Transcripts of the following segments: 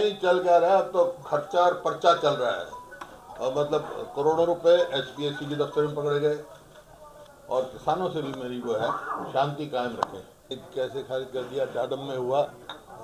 नहीं चल क्या रहा है, अब तो खर्चा और पर्चा चल रहा है। और मतलब करोड़ों रुपए HPSC के दफ्तर में पकड़े गए। और किसानों से भी मेरी वो है, शांति कायम रखें। कैसे खारिज कर दिया, डाडम में हुआ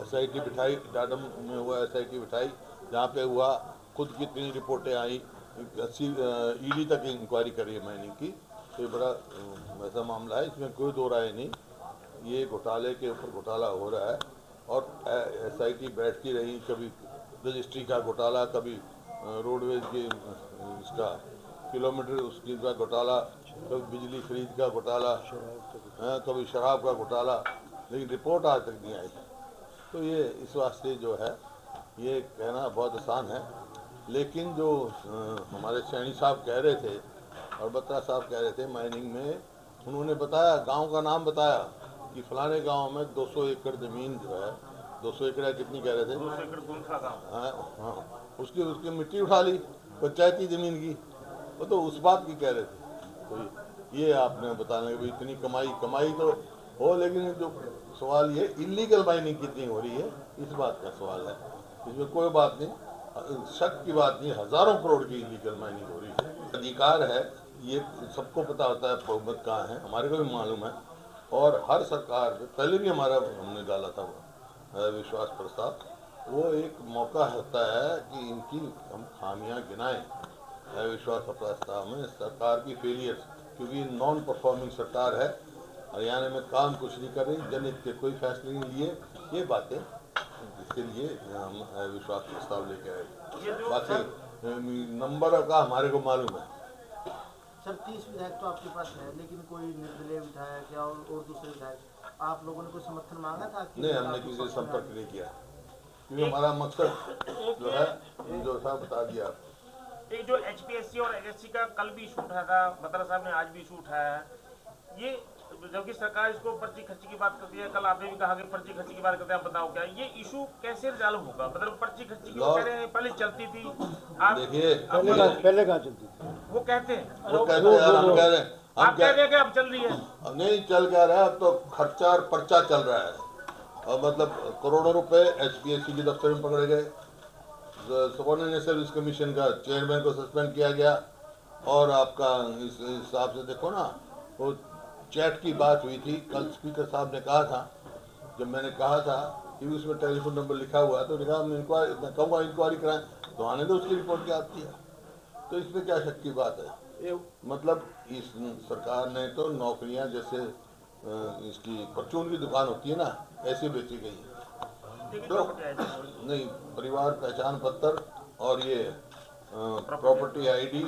SIT बिठाई, डाडम में हुआ SIT बिठाई, जहाँ पे हुआ खुद कितनी रिपोर्टें आई, 80 ED तक इंक्वायरी करी है माइनिंग की। तो ये बड़ा वैसा मामला है, इसमें कोई दो राय नहीं। ये घोटाले के ऊपर घोटाला हो रहा है और SIT बैठती रही, कभी रजिस्ट्री का घोटाला, कभी रोडवेज की इसका किलोमीटर उसकी का घोटाला, कभी बिजली खरीद का घोटाला, कभी शराब का घोटाला, लेकिन रिपोर्ट आज तक नहीं आई। तो ये इस वास्ते जो है, ये कहना बहुत आसान है, लेकिन जो हमारे सैनी साहब कह रहे थे और बत्रा साहब कह रहे थे माइनिंग में, उन्होंने बताया, गांव का नाम बताया कि फलाने गांव में 200 एकड़ ज़मीन जो है, 200 एकड़ कितनी कह रहे थे, 200 एकड़ गोलखा गाँव। हाँ हाँ, उसकी मिट्टी उठा ली पंचायती ज़मीन की। वो तो उस बात की कह रहे थे। तो ये आपने बताने कि इतनी कमाई तो हो, लेकिन जो सवाल ये इलीगल माइनिंग कितनी हो रही है, इस बात का सवाल है। इसमें कोई बात नहीं, शक की बात नहीं, हज़ारों करोड़ की इलीगल माइनिंग हो रही है। अधिकार है, ये सबको पता होता है बहुमत कहाँ है, हमारे को भी मालूम है। और हर सरकार पहले भी हमने डाला था विश्वास प्रस्ताव, वो एक मौका होता है कि इनकी हम खामियां गिनाएं। विश्वास प्रस्ताव में सरकार की फेलियर, क्योंकि नॉन परफॉर्मिंग सरकार है, हरियाणा में काम कुछ नहीं कर रही, जनहित के कोई फैसले नहीं लिए, ये बातें इसके लिए हम विश्वास प्रस्ताव लेके आए। बाकी नंबर का हमारे को मालूम है। सर 30 विधायक तो आपके पास है, लेकिन कोई निर्दलीय विधायक या और दूसरे विधायक, आप लोगों ने कोई समर्थन मांगा था? नहीं, हमने किसी से संपर्क नहीं किया, क्योंकि हमारा मकसद जो है जो था बता दिया। एक जो HPSC और SSC का कल भी इशू उठाया था, बत्रा साहब ने आज भी इशू उठाया है, ये जबकि सरकार इसको पर्ची खर्ची की बात करती है, कल आपने भी कहा कि पर्ची खर्ची की बात करते हैं, आप बताओ क्या ये इशू कैसे रिजॉल्व होगा? मतलब पर्ची खर्ची की वो कह रहे हैं पहले चलती थी, आप देखिए पहले कहाँ चलती थी, वो कहते हैं, वो कहते हैं यार, हम कह रहे हैं, आप कह रहे हैं कि अब चल रही है। अब नहीं चल क्या रहा है, अब तो खर्चा और पर्चा चल रहा है। और मतलब करोड़ों रुपए HPSC के दफ्तर में पकड़े गए, सबॉर्डिनेट सर्विस कमीशन का चेयरमैन को सस्पेंड किया गया। और आपका इस हिसाब से देखो ना, वो चैट की बात हुई थी, कल स्पीकर साहब ने कहा था, जब मैंने कहा था कि उसमें टेलीफोन नंबर लिखा हुआ है, तो लिखा हम मैं कहूँगा इंक्वायरी कराएं, तो आने दो उसकी रिपोर्ट क्या आती है। तो इसमें क्या शक की बात है? मतलब इस सरकार ने तो नौकरियां जैसे इसकी परचून की दुकान होती है ना, ऐसे बेची गई है। तो नहीं, परिवार पहचान पत्र और ये प्रॉपर्टी ID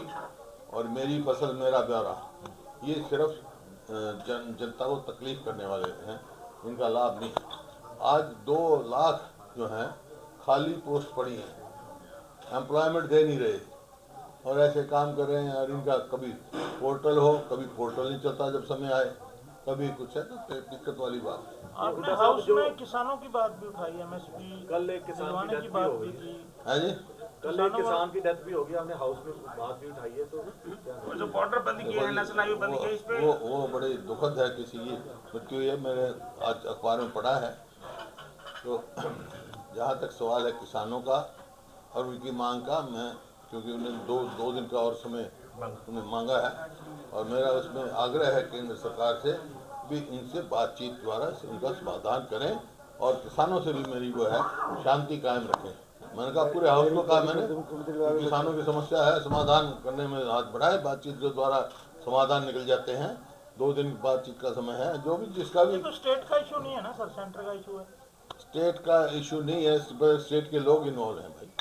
और मेरी फसल मेरा ब्यौरा, ये सिर्फ जनता को तकलीफ करने वाले हैं, इनका लाभ नहीं। आज 2 लाख जो हैं खाली पोस्ट पड़ी हैं, एम्प्लॉयमेंट दे नहीं रहे और ऐसे काम कर रहे हैं। और इनका कभी पोर्टल हो, कभी पोर्टल नहीं चलता जब समय आए, कभी कुछ है, तो दिक्कत वाली बात है। आपने हाउस में किसानों की बात भी उठाई, MSP कल एक किसान की डेथ भी हो गई है जी, कल एक किसान की डेथ भी होगी, हमने हाउस में बात भी उठाई है। तो जो बॉर्डर बंद किए हैं, नेशनल हाईवे बंद किए, इस पे वो बड़े दुखद है, किसी की मृत्यु है, मैंने आज अखबार में पढ़ा है। तो जहाँ तक सवाल है किसानों का और उनकी मांग का, मैं क्योंकि उन्हें दो दिन का और समय उन्हें मांगा है, और मेरा उसमें आग्रह है केंद्र सरकार से भी इनसे बातचीत द्वारा उनका समाधान करें, और किसानों से भी मेरी वो है, शांति कायम रखें। मैंने कहा पूरे हाउस को कहा मैंने, किसानों की समस्या है, समाधान करने में हाथ बढ़ाए, बातचीत के द्वारा समाधान निकल जाते हैं। 2 दिन बातचीत का समय है, जो भी जिसका भी। तो स्टेट का इशू नहीं है ना सर, सेंटर का इशू है। स्टेट का इशू नहीं है, स्टेट के लोग इन्वॉल्व हैं भाई।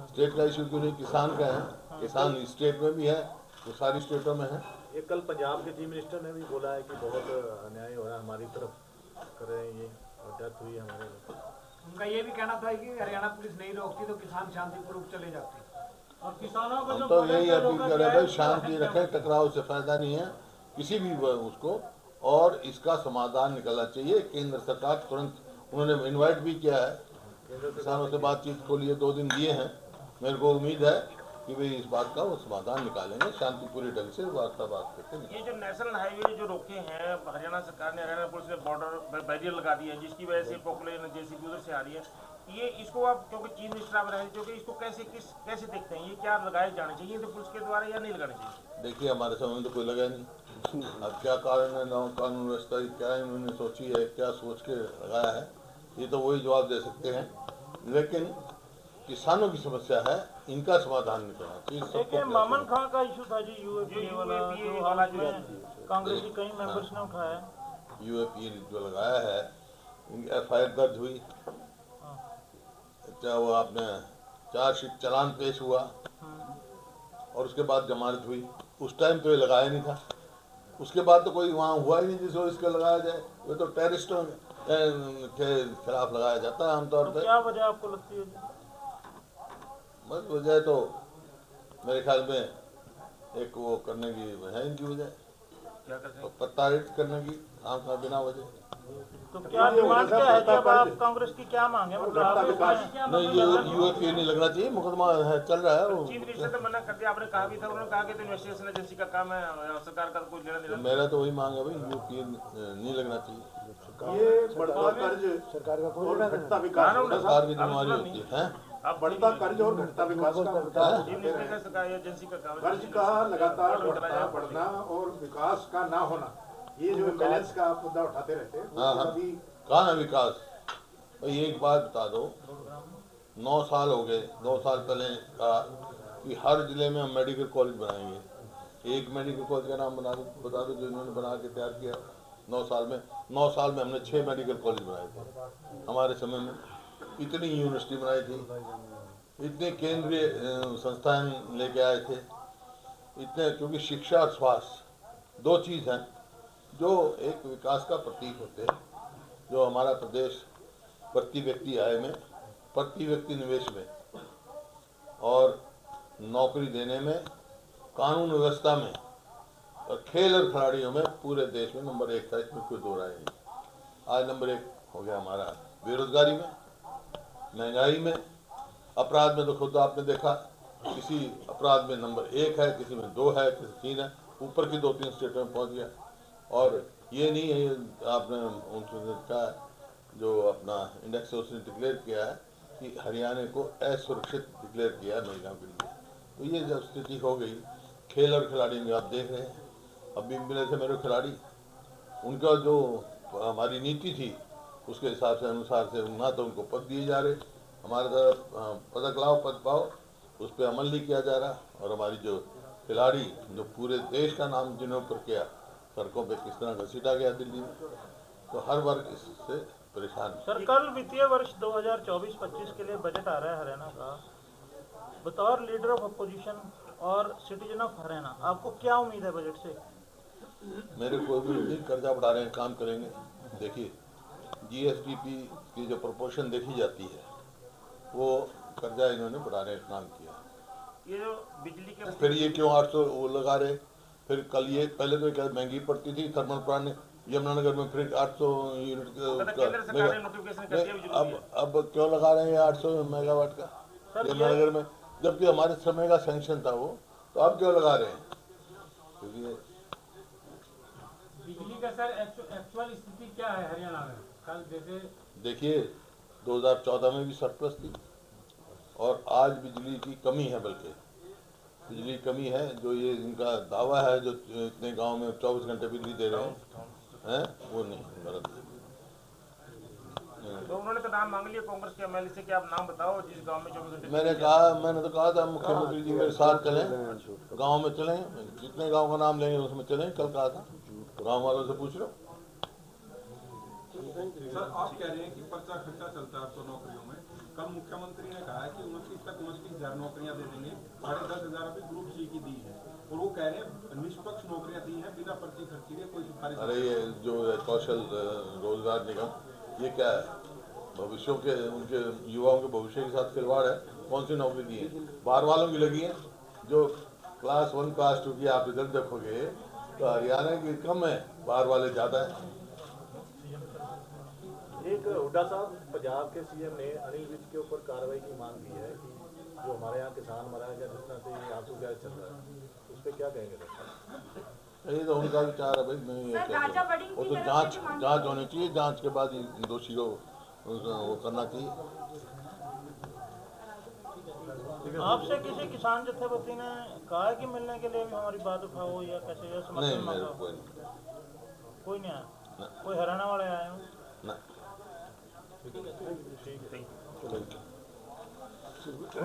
स्टेट का इशू क्यों नहीं, किसान का है, किसान स्टेट में भी है, वो सारी स्टेटों में है। ये कल पंजाब के चीफ मिनिस्टर ने भी बोला है कि बहुत अन्याय हो रहा है, हमारी तरफ कर रहे हैं ये, और डेथ हुई है हमारे। उनका ये भी कहना था कि हरियाणा पुलिस नहीं रोकती तो किसान शांतिपूर्वक चले जाते, और किसानों को हम तो यही अपील करें भाई, शांति रखें, टकराव से फायदा नहीं है किसी भी उसको, और इसका समाधान निकलना चाहिए। केंद्र सरकार तुरंत, उन्होंने इन्वाइट भी किया है किसानों से बातचीत को लिए, 2 दिन दिए हैं। मेरे को उम्मीद है कि भाई इस बात का वो समाधान निकालेंगे, शांतिपूर्ण ढंग से वार्तालाप करके। ये जो नेशनल हाईवे जो रोके हैं हरियाणा सरकार ने, हरियाणा पुलिस ने बॉर्डर बैरियर लगा दिए हैं, जिसकी वजह से पॉपुलर JCB उधर से आ रही है, ये इसको आप क्योंकि चीफ मिनिस्टर आप रहे क्योंकि इसको कैसे देखते हैं, ये क्या लगाए जाने चाहिए तो पुलिस के द्वारा या नहीं लगाने चाहिए? देखिए हमारे समय में तो कोई लगा नहीं। अब क्या कारण है, नौ कानून व्यवस्था की क्या इन्होंने सोची है, क्या सोच के लगाया है, ये तो वही जवाब दे सकते हैं। लेकिन किसानों की समस्या है, इनका समाधान नहीं करना चाहिए। एक सबको ये मामन खां का इशू था जी, यूएपीए वाला, UAPA जो वाला हाल जो में कांग्रेस के कई मेंबर्स ने उठाया। यूएपीए जो लगाया है, इनकी एफआईआर दर्ज हुई, चाहे वो आपने चार्जशीट चलान पेश हुआ और उसके बाद जमानत हुई। उस टाइम तो ये लगाया नहीं था, उसके बाद तो कोई वहाँ हुआ ही नहीं जिसको इसको लगाया जाए। वो तो टेररिस्टों के खिलाफ लगाया जाता है आमतौर तो पर। क्या वजह आपको लगती है जी? बस वजह तो मेरे ख्याल में एक वो करने की है, इनकी वजह क्या करते हैं? प्रताड़ित करने की काम का बिना वजह। तो क्या डिमांड क्या है जब आप कांग्रेस की क्या मांगे, मतलब आप इसमें नहीं, ये यूएपीए नहीं लगना चाहिए, मुकदमा है चल रहा है। चीफ मिनिस्टर ने मना कर दिया, आपने कहा भी था, उन्होंने कहा कि तो इन्वेस्टिगेशन एजेंसी का काम है, सरकार का कोई लेना तो देना। मेरा तो वही मांग है भाई, यूएपीए नहीं लगना चाहिए। ये बढ़ता कर्ज सरकार का और घटता विकास सरकार की जिम्मेवारी होती है। अब बढ़ता कर्ज और घटता विकास का मुद्दा चीफ मिनिस्टर का सरकार एजेंसी का काम है। कर्ज का लगातार बढ़ना और विकास का ना होना, ये जो बैलेंस का आप मुद्दा उठाते रहते हैं, हाँ, हाँ। अभी कहाँ है विकास? भाई एक बात बता दो, 9 साल हो गए, 2 साल पहले कहा कि हर जिले में हम मेडिकल कॉलेज बनाएंगे। एक मेडिकल कॉलेज का नाम बता दो जो इन्होंने बना के तैयार किया 9 साल में। 9 साल में हमने 6 मेडिकल कॉलेज बनाए थे हमारे समय में। इतनी यूनिवर्सिटी बनाई थी, इतने केंद्रीय संस्थान लेके आए थे, इतने, क्योंकि शिक्षा और स्वास्थ्य 2 चीज़ हैं जो एक विकास का प्रतीक होते हैं। जो हमारा प्रदेश प्रति व्यक्ति आय में, प्रति व्यक्ति निवेश में और नौकरी देने में, कानून व्यवस्था में और खेल और खिलाड़ियों में पूरे देश में नंबर 1 था, इसमें कोई दो राय नहीं। आज नंबर 1 हो गया हमारा बेरोजगारी में, महंगाई में, अपराध में तो खुद आपने देखा, किसी अपराध में नंबर 1 है, किसी में 2 है, किसी 3 है, ऊपर की 2-3 स्टेटों में पहुंच गया। और ये नहीं है, आपने उनसे देखा जो अपना इंडेक्स उसने डिक्लेयर किया है कि हरियाणा को असुरक्षित डिक्लेयर किया है महिलाओं के लिए। तो ये जब स्थिति हो गई, खेल और खिलाड़ी में आप देख रहे हैं, अभी मिले थे मेरे खिलाड़ी, उनका जो हमारी नीति थी उसके हिसाब से अनुसार से ना तो उनको पद दिए जा रहे, हमारे तरफ पदक लाओ पद पाओ, उस पर अमल नहीं किया जा रहा। और हमारी जो खिलाड़ी जो पूरे देश का नाम जिन्होंने ऊपर किया, सड़कों पे किस तरह घसीटा गया दिल्ली में, तो हर वर्ग इससे परेशान है। सर, कल वित्तीय वर्ष 2024-25 के लिए बजट आ रहा है हरियाणा का। बतौर लीडर ऑफ अपोजिशन और सिटीजन ऑफ हरियाणा, आपको क्या उम्मीद है बजट से? मेरे को भी कर्जा बढ़ा रहे हैं, काम करेंगे। देखिए जीएसडीपी की जो प्रोपोर्शन देखी जाती है, वो कर्जा इन्होंने बढ़ाने का काम किया। ये जो बिजली के फिर ये क्यों 800 वो लगा रहे, फिर कल ये पहले तो क्या महंगी पड़ती थी थर्मल प्लांट ने यमुनानगर में, फिर 800 यूनिट केंद्र सरकार ने नोटिफिकेशन कर दिया, बिजली अब क्यों लगा रहे हैं 800 मेगावाट का यमुनानगर में, जबकि हमारे समय का सैंक्शन था वो, तो अब क्यों लगा रहे हैं? क्योंकि बिजली का सर एक्चुअल स्थिति क्या है हरियाणा में? कल जैसे देखिए 2014 में भी सरप्लस थी और आज बिजली की कमी है, बल्कि बिजली कमी है। जो ये इनका दावा है, जो इतने गांव में 24 घंटे बिजली दे रहे हैं, वो नहीं गलत है। तो उन्होंने तो नाम मांग लिया कांग्रेस के एमएलए से कि आप नाम बताओ जिस गांव में 24 घंटे। मैंने तो कहा था मुख्यमंत्री जी मेरे साथ चलें, गांव में चलें, जितने गांव का नाम लेंगे उसमें चलें। कल कहा था, गांव वालों से पूछ लो। सर आप कह रहे हैं कि पर्चा खर्चा चलता है 800 नौकरियों में। कल मुख्यमंत्री ने कहा है कि 29 तक 29,000 नौकरियां दे देंगे, 10,500 अभी ग्रुप सी की दी है, और वो कह रहे हैं निष्पक्ष नौकरियां दी हैं बिना पर्ची खर्ची के, कोई सिफारिश। अरे ये जो कौशल रोजगार निगम, ये क्या है? भविष्यों के, उनके युवाओं के भविष्य के साथ खिलवाड़ है। कौन सी नौकरी दी है? बाहर वालों की लगी है। जो क्लास 1 क्लास 2 की आप रिजल्ट देखोगे तो हरियाणा की कम है, बाहर वाले ज़्यादा है। एक हुड्डा साहब, पंजाब के सीएम ने अनिल विज के ऊपर कार्रवाई की मांग की है कि जो हमारे यहाँ किसान मरा है, जिस तरह से आंसू गैस चल रहा है, उस पर क्या कहेंगे? ये तो उनका विचार है भाई, मैं ये कहता हूँ वो तो जांच होनी चाहिए, जांच के बाद इन दोषी को वो करना चाहिए। आपसे किसी किसान जत्थेबंदी ने कहा है कि मिलने के लिए भी हमारी बात उठाओ या कैसे या नहीं समर्थन मेरे मांगा? को नहीं। कोई नहीं आया, कोई हरियाणा वाले आए हो? ना। ठीक है।